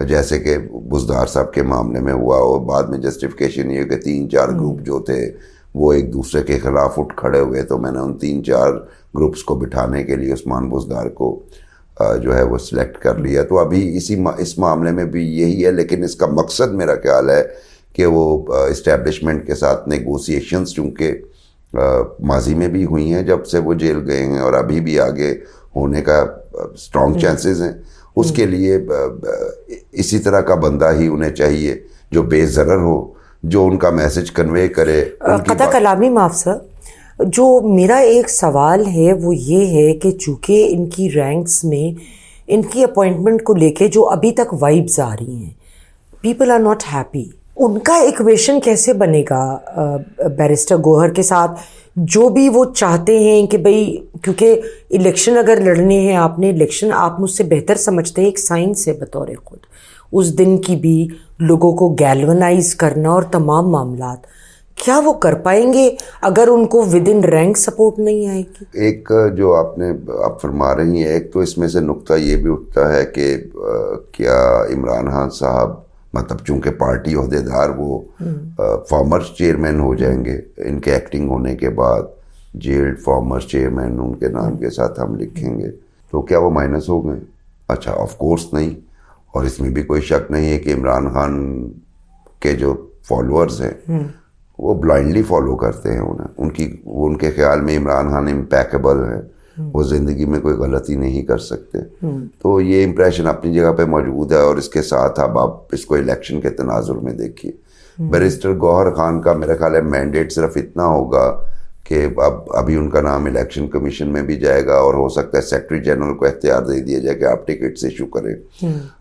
جیسے کہ بزدار صاحب کے معاملے میں ہوا، اور بعد میں جسٹیفیکیشن یہ کہ 3-4 گروپ جو تھے وہ ایک دوسرے کے خلاف اٹھ کھڑے ہوئے، تو میں نے ان 3-4 گروپس کو بٹھانے کے لیے عثمان بزدار کو جو ہے وہ سلیکٹ کر لیا. تو ابھی اس معاملے میں بھی یہی ہے، لیکن اس کا مقصد میرا خیال ہے کہ وہ اسٹیبلشمنٹ کے ساتھ نیگوسیشنز چونکہ ماضی میں بھی ہوئی ہیں جب سے وہ جیل گئے ہیں، اور ابھی بھی آگے ہونے کا اسٹرانگ چانسز ہیں، اس کے لیے اسی طرح کا بندہ ہی انہیں چاہیے جو بے ضرر ہو، جو ان کا میسج کنوے کرے. قطع کلامی معاف سر، جو میرا ایک سوال ہے وہ یہ ہے کہ چونکہ ان کی رینکس میں ان کی اپوائنٹمنٹ کو لے کے جو ابھی تک وائبز آ رہی ہیں، پیپل آر ناٹ ہیپی، ان کا ایکویشن کیسے بنے گا بیرسٹر گوہر کے ساتھ، جو بھی وہ چاہتے ہیں کہ بھئی، کیونکہ الیکشن اگر لڑنے ہیں آپ نے، الیکشن آپ مجھ سے بہتر سمجھتے ہیں، ایک سائنس ہے بطور خود، اس دن کی بھی لوگوں کو گیلونائز کرنا اور تمام معاملات، کیا وہ کر پائیں گے اگر ان کو ود ان رینک سپورٹ نہیں آئے گی؟ ایک جو آپ فرما رہی ہیں، ایک تو اس میں سے نقطہ یہ بھی اٹھتا ہے کہ کیا عمران خان صاحب مطلب چونکہ پارٹی عہدیدار وہ فارمر چیئرمین ہو جائیں گے ان کے ایکٹنگ ہونے کے بعد، جیلڈ فارمر چیئرمین ان کے نام کے ساتھ ہم لکھیں گے، تو کیا وہ مائنس ہو گئے؟ اچھا، آف کورس نہیں. اور اس میں بھی کوئی شک نہیں ہے کہ عمران خان کے جو فالوورز ہیں وہ بلائنڈلی فالو کرتے ہیں انہیں، ان کے خیال میں عمران خان امپیکیبل ہیں، وہ زندگی میں کوئی غلطی نہیں کر سکتے. تو یہ امپریشن اپنی جگہ پہ موجود ہے. اور اس کے ساتھ اب آپ اس کو الیکشن کے تناظر میں دیکھیے، بیرسٹر گوہر خان کا میرا خیال ہے مینڈیٹ صرف اتنا ہوگا کہ ابھی ان کا نام الیکشن کمیشن میں بھی جائے گا، اور ہو سکتا ہے سیکرٹری جنرل کو اختیار دے دیا جائے کہ آپ ٹکٹس ایشو کریں.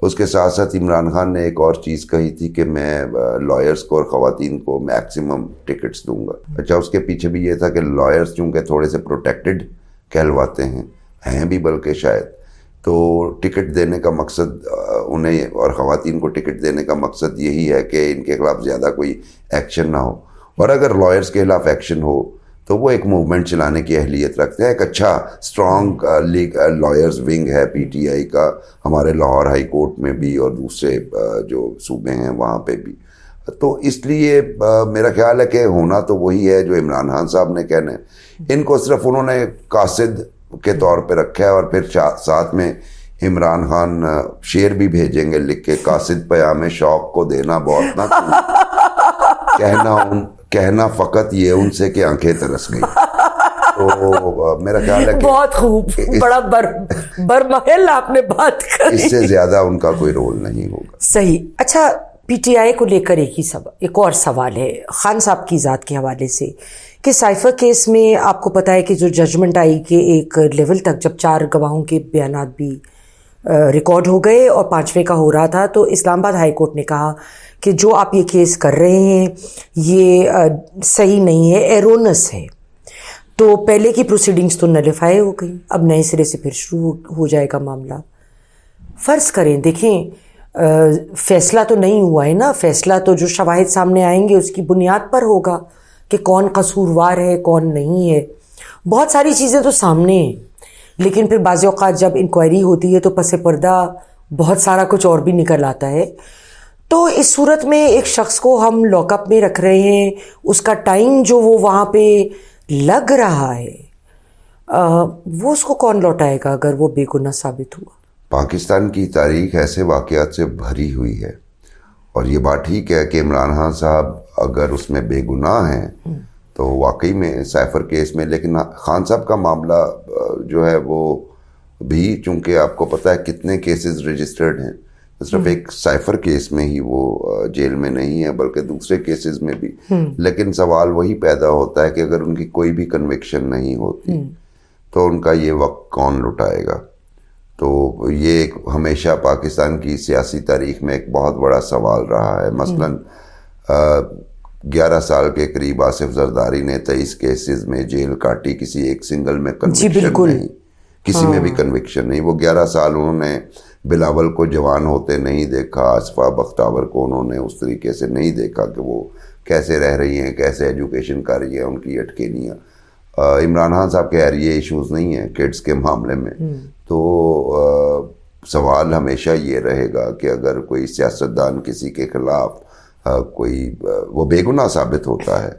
اس کے ساتھ ساتھ عمران خان نے ایک اور چیز کہی تھی کہ میں لائرز کو اور خواتین کو میکسیمم ٹکٹس دوں گا. اچھا، اس کے پیچھے بھی یہ تھا کہ لائرز چونکہ تھوڑے سے پروٹیکٹڈ کہلواتے ہیں بھی بلکہ شاید، تو ٹکٹ دینے کا مقصد انہیں اور خواتین کو ٹکٹ دینے کا مقصد یہی ہے کہ ان کے خلاف زیادہ کوئی ایکشن نہ ہو، اور اگر لائرز کے خلاف ایکشن ہو تو وہ ایک موومنٹ چلانے کی اہلیت رکھتے ہیں. ایک اچھا اسٹرانگ لائرز ونگ ہے پی ٹی آئی کا، ہمارے لاہور ہائی کورٹ میں بھی اور دوسرے جو صوبے ہیں وہاں پہ بھی. تو اس لیے میرا خیال ہے کہ ہونا تو وہی ہے جو عمران خان صاحب نے کہنا ہے. ان کو صرف انہوں نے قاصد کے طور پہ رکھا ہے، اور پھر ساتھ میں عمران خان شعر بھی بھیجیں گے لکھ کے، قاصد پیام شوق کو دینا بہت نہ کہنا فقط یہ ان سے کہ آنکھیں ترس گئی. تو میرا خیال ہے کہ بہت خوب، بڑا برمحل آپ نے بات کری، اس سے زیادہ ان کا کوئی رول نہیں ہوگا. صحیح. اچھا، پی ٹی آئی کو لے کر ایک اور سوال ہے خان صاحب کی ذات کے حوالے سے، کہ سائفر کیس میں آپ کو پتہ ہے کہ جو ججمنٹ آئی کہ ایک لیول تک جب 4 گواہوں کے بیانات بھی ریکارڈ ہو گئے اور 5ویں کا ہو رہا تھا، تو اسلام آباد ہائی کورٹ نے کہا کہ جو آپ یہ کیس کر رہے ہیں یہ صحیح نہیں ہے، ایرونس ہے. تو پہلے کی پروسیڈنگز تو نلیفائی ہو گئی، اب نئے سرے سے پھر شروع ہو جائے گا معاملہ. فرض کریں، دیکھیں فیصلہ تو نہیں ہوا ہے نا، فیصلہ تو جو شواہد سامنے آئیں گے اس کی بنیاد پر ہوگا کہ کون قصوروار ہے کون نہیں ہے. بہت ساری چیزیں تو سامنے ہیں، لیکن پھر بعض اوقات جب انکوائری ہوتی ہے تو پس پردہ بہت سارا کچھ اور بھی نکل آتا ہے. تو اس صورت میں ایک شخص کو ہم لاک اپ میں رکھ رہے ہیں، اس کا ٹائم جو وہ وہاں پہ لگ رہا ہے، وہ اس کو کون لوٹائے گا اگر وہ بے گناہ ثابت ہوا؟ پاکستان کی تاریخ ایسے واقعات سے بھری ہوئی ہے، اور یہ بات ٹھیک ہے کہ عمران خان صاحب اگر اس میں بے گناہ ہیں تو واقعی میں سائفر کیس میں، لیکن خان صاحب کا معاملہ جو ہے وہ بھی چونکہ آپ کو پتہ ہے کتنے کیسز رجسٹرڈ ہیں، صرف ایک سائفر کیس میں ہی وہ جیل میں نہیں ہے بلکہ دوسرے کیسز میں بھی. لیکن سوال وہی پیدا ہوتا ہے کہ اگر ان کی کوئی بھی کنوکشن نہیں ہوتی تو ان کا یہ وقت کون لٹائے گا. تو یہ ایک ہمیشہ پاکستان کی سیاسی تاریخ میں ایک بہت بڑا سوال رہا ہے. مثلاً 11 سال کے قریب آصف زرداری نے 23 کیسز میں جیل کاٹی، کسی ایک سنگل میں کنوکشن نہیں، کسی میں بھی کنوکشن نہیں. وہ 11 سال انہوں نے بلاول کو جوان ہوتے نہیں دیکھا، آصفہ بختاور کو انہوں نے اس طریقے سے نہیں دیکھا کہ وہ کیسے رہ رہی ہیں، کیسے ایجوکیشن کر رہی ہیں، ان کی اٹکینیاں. عمران خان صاحب کے خیر یہ ایشوز نہیں ہیں کڈس کے معاملے میں. تو سوال ہمیشہ یہ رہے گا کہ اگر کوئی سیاستدان کسی کے خلاف کوئی وہ بے گناہ ثابت ہوتا ہے.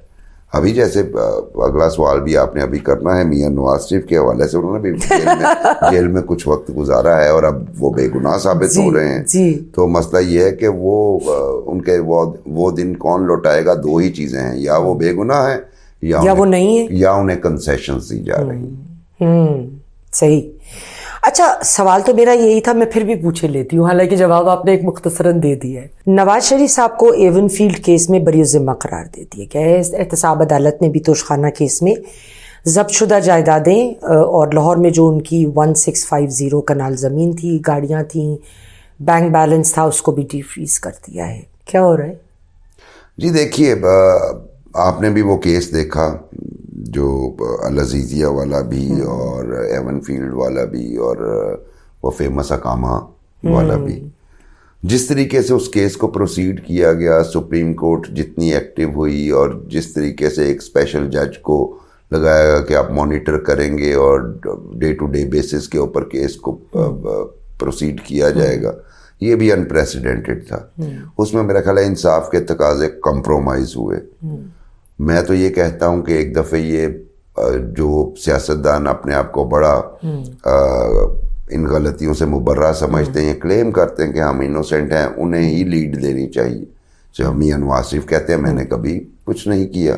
ابھی جیسے اگلا سوال بھی آپ نے ابھی کرنا ہے میاں نواز شریف کے حوالے سے, انہوں نے بھی جیل میں کچھ وقت گزارا ہے اور اب وہ بے گناہ ثابت ہو رہے ہیں. تو مسئلہ یہ ہے کہ وہ ان کے وہ دن کون لوٹائے گا. دو ہی چیزیں ہیں, یا وہ بے گناہ ہیں یا وہ نہیں ہے, یا انہیں کنسیشنز دی جا رہی ہیں. صحیح. اچھا, سوال تو میرا یہی تھا, میں پھر بھی پوچھے لیتی ہوں, حالانکہ جواب آپ نے ایک مختصراً دے دیا ہے. نواز شریف صاحب کو ایون فیلڈ کیس میں بری ذمہ قرار دے دیا گیا ہے. احتساب عدالت نے بھی توشخانہ کیس میں ضبط شدہ جائیدادیں اور لاہور میں جو ان کی 1650 کنال زمین تھی, گاڑیاں تھیں, بینک بیلنس تھا, اس کو بھی ڈی فریز کر دیا ہے. کیا ہو رہا ہے؟ جی دیکھیے, آپ نے بھی وہ کیس دیکھا جو العزیزیہ والا بھی اور ایون فیلڈ والا بھی اور وہ فیمس اقامہ والا بھی. جس طریقے سے اس کیس کو پروسیڈ کیا گیا, سپریم کورٹ جتنی ایکٹیو ہوئی اور جس طریقے سے ایک اسپیشل جج کو لگایا گیا کہ آپ مانیٹر کریں گے اور ڈے ٹو ڈے بیسس کے اوپر کیس کو پروسیڈ کیا جائے گا, یہ بھی انپریسیڈنٹڈ تھا. اس میں میرا خیال ہے انصاف کے تقاضے کمپرومائز ہوئے. میں تو یہ کہتا ہوں کہ ایک دفعہ یہ جو سیاستدان اپنے آپ کو بڑا ان غلطیوں سے مبرہ سمجھتے ہیں, کلیم کرتے ہیں کہ ہم انوسینٹ ہیں, انہیں ہی لیڈ دینی چاہیے. جو میاں نواز شریف کہتے ہیں میں نے کبھی کچھ نہیں کیا,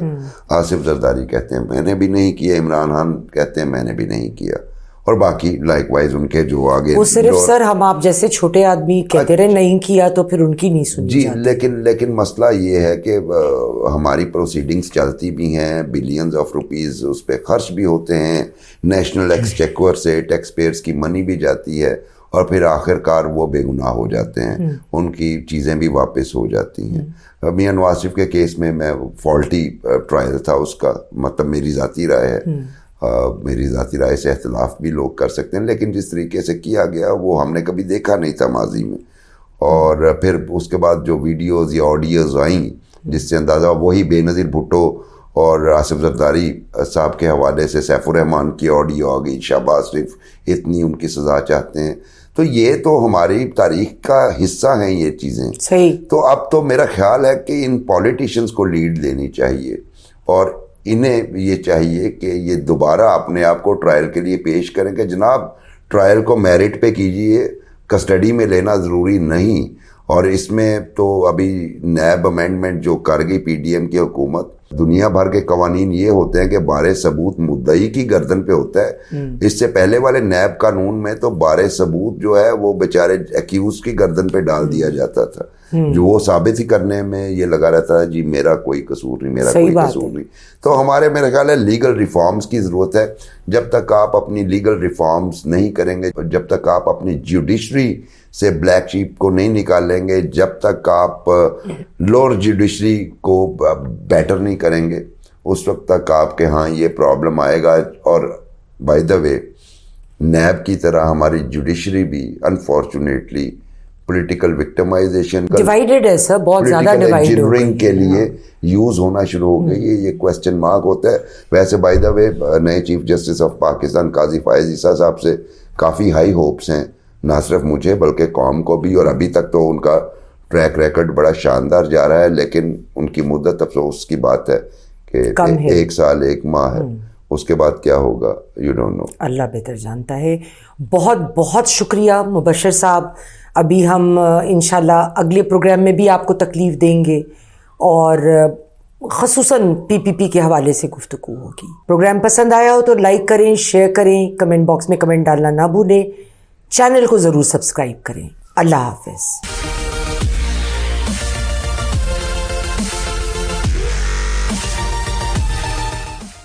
آصف زرداری کہتے ہیں میں نے بھی نہیں کیا, عمران خان کہتے ہیں میں نے بھی نہیں کیا, اور باقی لائک وائز ان کے جو آگے وہ صرف سر ہم آپ جیسے چھوٹے آدمی کہتے رہے نہیں کیا تو پھر ان کی نہیں سنی جی. لیکن مسئلہ یہ ہے کہ ہماری پروسیڈنگز چلتی بھی ہیں, بلینز آف روپیز اس پہ خرچ بھی ہوتے ہیں, نیشنل ایکسچیکر سے ٹیکس پیئرز کی منی بھی جاتی ہے, اور پھر آخر کار وہ بے گناہ ہو جاتے ہیں, ان کی چیزیں بھی واپس ہو جاتی ہیں. میاں نواز شریف کے کیس میں فالٹی ٹرائل تھا اس کا, مطلب میری ذاتی رائے ہے, میری ذاتی رائے سے اختلاف بھی لوگ کر سکتے ہیں, لیکن جس طریقے سے کیا گیا وہ ہم نے کبھی دیکھا نہیں تھا ماضی میں. اور پھر اس کے بعد جو ویڈیوز یا آڈیوز آئیں جس سے اندازہ وہی بے نظیر بھٹو اور آصف زرداری صاحب کے حوالے سے سیف الرحمان کی آڈیو آ گئی, شہباز شریف اتنی ان کی سزا چاہتے ہیں. تو یہ تو ہماری تاریخ کا حصہ ہیں یہ چیزیں. صحیح. تو اب تو میرا خیال ہے کہ ان پولیٹیشنز کو لیڈ لینی چاہیے, اور انہیں یہ چاہیے کہ یہ دوبارہ اپنے آپ کو ٹرائل کے لیے پیش کریں کہ جناب ٹرائل کو میرٹ پہ کیجئے, کسٹڈی میں لینا ضروری نہیں. اور اس میں تو ابھی نیب امینڈمنٹ جو کر گئی پی ڈی ایم کی حکومت, دنیا بھر کے قوانین یہ ہوتے ہیں کہ بارِ ثبوت مدعی کی گردن پہ ہوتا ہے. اس سے پہلے والے نیب قانون میں تو بارِ ثبوت جو ہے وہ بیچارے ایکیوز کی گردن پہ ڈال دیا جاتا تھا, جو وہ ثابت ہی کرنے میں یہ لگا رہتا ہے جی میرا کوئی قصور نہیں, میرا کوئی قصور نہیں. تو ہمارے میرا خیال ہے لیگل ریفارمز کی ضرورت ہے. جب تک آپ اپنی لیگل ریفارمز نہیں کریں گے, جب تک آپ اپنی جوڈیشری سے بلیک شیپ کو نہیں نکالیں گے, جب تک آپ لوور جوڈیشری کو بیٹر نہیں کریں گے, اس وقت تک آپ کے ہاں یہ پرابلم آئے گا. اور بائی دا وے نیب کی طرح ہماری جوڈیشری بھی انفارچونیٹلی پولیٹیکل وکٹمائزیشن ڈیوائیڈڈ ہے سر, بہت زیادہ ڈیوائیڈ ہو گئی کے لیے یوز ہونا شروع ہو گئی ہے. یہ کویسچن مارک ہوتا ہے. ویسے بائی دا وے نئے چیف جسٹس آف پاکستان قاضی فائز عیسیٰ صاحب سے کافی ہائی ہوپس ہیں, نہ صرف مجھے بلکہ قوم کو بھی, اور ابھی تک تو ان کا ٹریک ریکرڈ بڑا شاندار جا رہا ہے. لیکن ان کی مدت افسوس کی بات ہے کہ 1 سال 1 ماہ ہے, اس کے بعد کیا ہوگا یو ڈونٹ نو, اللہ بہتر جانتا ہے. بہت بہت شکریہ مبشر صاحب. ابھی ہم انشاءاللہ اگلے پروگرام میں بھی آپ کو تکلیف دیں گے, اور خصوصاً پی پی پی کے حوالے سے گفتگو ہوگی. پروگرام پسند آیا ہو تو لائک کریں, شیئر کریں, کمنٹ باکس میں کمنٹ ڈالنا نہ بھولیں, چینل کو ضرور سبسکرائب کریں. اللہ حافظ.